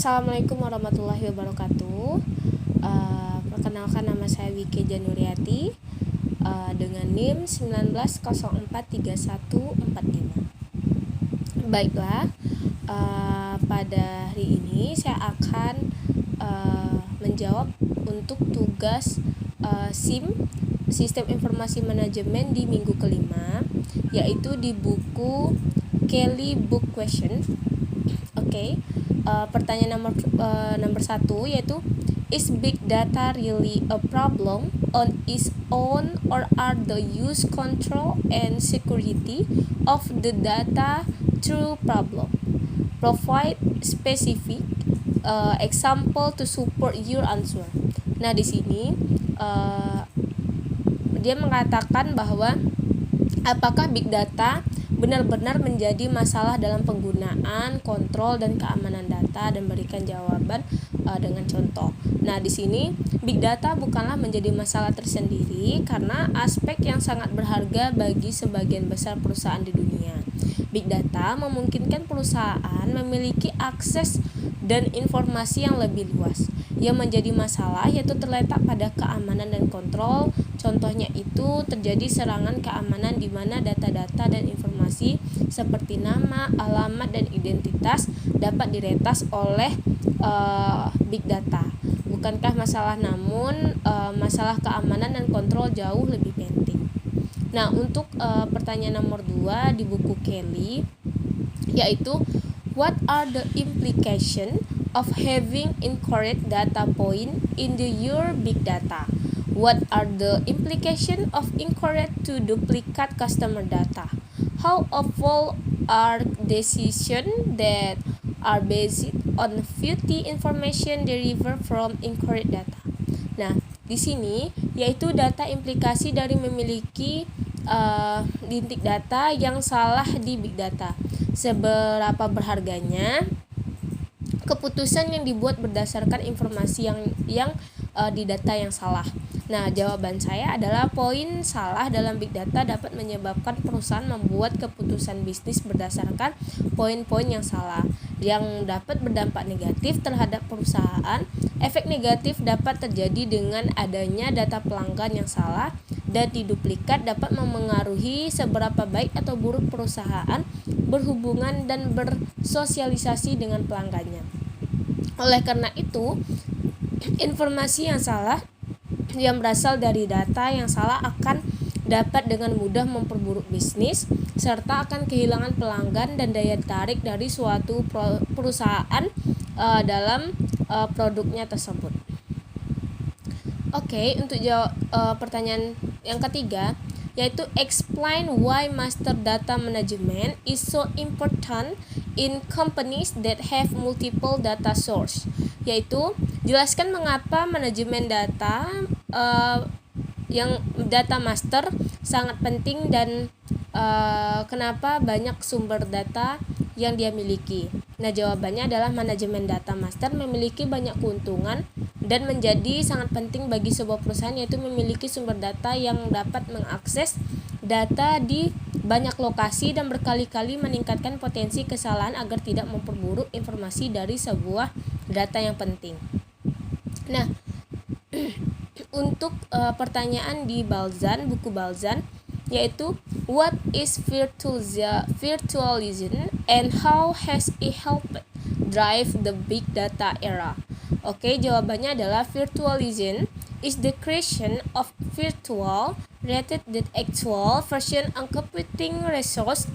Assalamualaikum warahmatullahi wabarakatuh. Perkenalkan, nama saya Wike Januriati dengan NIM 19043145. Baiklah, pada hari ini saya akan menjawab untuk tugas SIM, Sistem Informasi Manajemen, di minggu kelima, yaitu di buku Kelly Book Question. Oke. Pertanyaan nomor 1 yaitu, is big data really a problem on its own, or are the use, control, and security of the data true problem? Provide specific example to support your answer. Nah, di sini dia mengatakan bahwa apakah big data benar-benar menjadi masalah dalam penggunaan, kontrol, dan keamanan data, dan berikan jawaban dengan contoh. Nah, di sini big data bukanlah menjadi masalah tersendiri karena aspek yang sangat berharga bagi sebagian besar perusahaan di dunia. Big data memungkinkan perusahaan memiliki akses dan informasi yang lebih luas. Yang menjadi masalah yaitu terletak pada keamanan dan kontrol. Contohnya itu terjadi serangan keamanan di mana data-data dan informasi seperti nama, alamat, dan identitas dapat diretas oleh big data. Bukankah masalah, namun masalah keamanan dan kontrol jauh lebih penting. Nah, untuk pertanyaan nomor 2 di buku Kelly, yaitu what are the implications of having incorrect data point in your big data? What are the implications of incorrect to duplicate customer data? How often are decisions that are based on faulty information derived from incorrect data? Nah, di sini yaitu data implikasi dari memiliki lintik data yang salah di big data. Seberapa berharganya keputusan yang dibuat berdasarkan informasi yang di data yang salah. Nah, jawaban saya adalah poin salah dalam big data dapat menyebabkan perusahaan membuat keputusan bisnis berdasarkan poin-poin yang salah, yang dapat berdampak negatif terhadap perusahaan. Efek negatif dapat terjadi dengan adanya data pelanggan yang salah dan diduplikat, dapat memengaruhi seberapa baik atau buruk perusahaan berhubungan dan bersosialisasi dengan pelanggannya. Oleh karena itu, informasi yang salah yang berasal dari data yang salah akan dapat dengan mudah memperburuk bisnis, serta akan kehilangan pelanggan dan daya tarik dari suatu perusahaan dalam produknya tersebut. Oke, untuk jawab pertanyaan yang ketiga, yaitu explain why master data management is so important in companies that have multiple data source. Yaitu jelaskan mengapa manajemen data yang data master sangat penting dan kenapa banyak sumber data yang dia miliki. Nah, jawabannya adalah manajemen data master memiliki banyak keuntungan dan menjadi sangat penting bagi sebuah perusahaan, yaitu memiliki sumber data yang dapat mengakses data di banyak lokasi dan berkali-kali meningkatkan potensi kesalahan agar tidak memperburuk informasi dari sebuah data yang penting. Nah, untuk pertanyaan di buku Balzan, yaitu what is virtualization and how has it helped drive the big data era? Oke, jawabannya adalah virtualization is the creation of virtual rather than actual version on computing resource,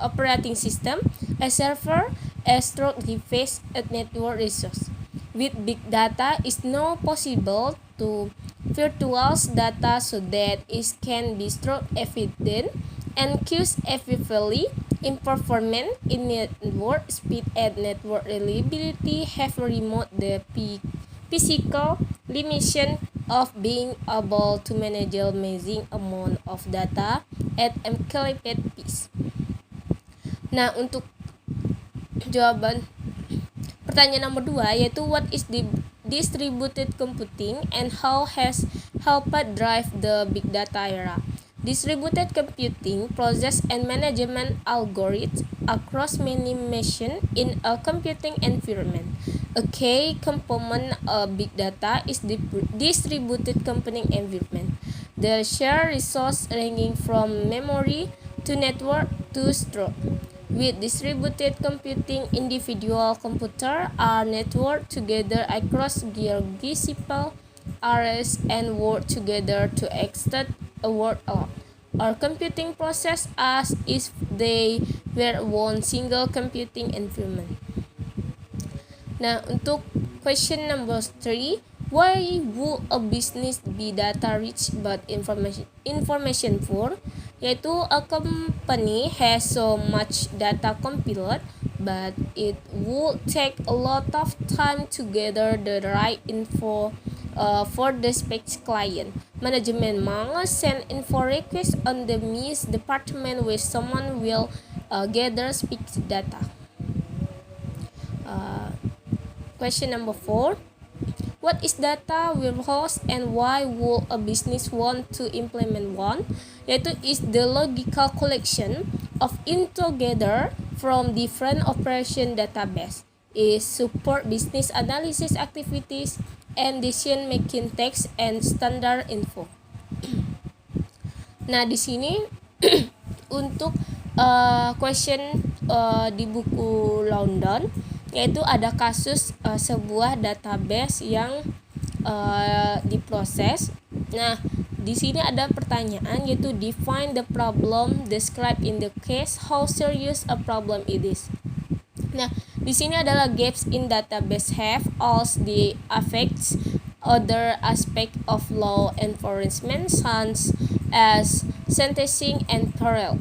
operating system, a server, a storage device, a network resource. With big data, it's now possible to virtualize data so that it can be stored efficient and used effectively in performance, in network speed, and network reliability. Have removed the physical limitation of being able to manage amazing amount of data at encrypted pace. Nah, untuk jawaban pertanyaan nomor 2, yaitu what is the distributed computing and how has helped drive the big data era? Distributed computing process and management algorithms across many machines in a computing environment. A key component of big data is the distributed computing environment. The shared resource ranging from memory to network to store. With distributed computing, individual computers are networked together across geographical areas and work together to extract a word out. Our computing process as if they were one single computing environment. Nah, untuk question number 3, why would a business be data rich but information poor? Yaitu a company has so much data compiled, but it would take a lot of time to gather the right info for the specific client. Management must send info request on the MIS department where someone will gather specific data. Question number 4. What is data warehouse and why would a business want to implement one? Yaitu is the logical collection of info gathered from different operation database. Is support business analysis activities and decision making text and standard info. Nah, di sini untuk question di buku London, yaitu ada kasus sebuah database yang diproses. Nah, di sini ada pertanyaan yaitu define the problem described in the case, how serious a problem it is. Nah, di sini adalah gaps in database have also the affects other aspect of law enforcement such as sentencing and parole.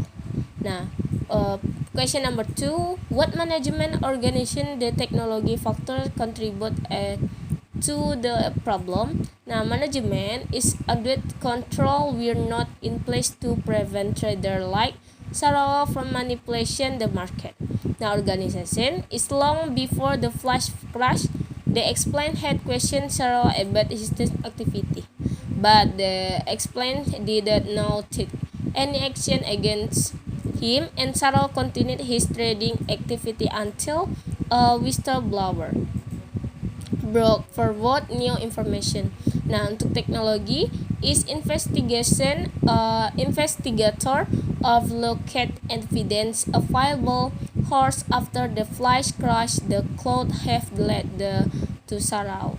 Nah, question number 2, what management organization the technology factor contribute to the problem? Now, management is audit control were not in place to prevent trader like Sarawak from manipulation the market. Now, organization is long before the flash crash. They explained had questioned Sarawak about his activity, but the explained did not take any action against him, and Sarawak continued his trading activity until a whistleblower broke forward new information. Nah, untuk teknologi is investigator of locate evidence available horse after the flash crash the cloud have led to Sarawak.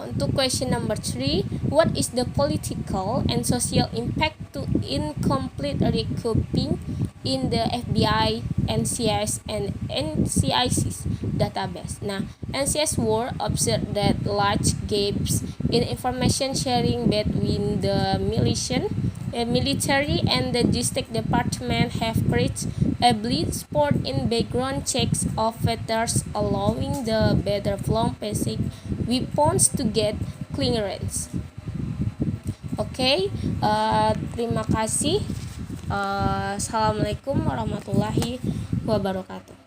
Untuk question number 3, what is the political and social impact to incomplete recouping in the FBI, NCIS, and NCIC's database? Nah, NCIS were observed that large gaps in information sharing between the military and the district department have created a blind spot in background checks of veterans, allowing the better flown basic weapons to get clearance. Oke, terima kasih. Assalamualaikum warahmatullahi wabarakatuh.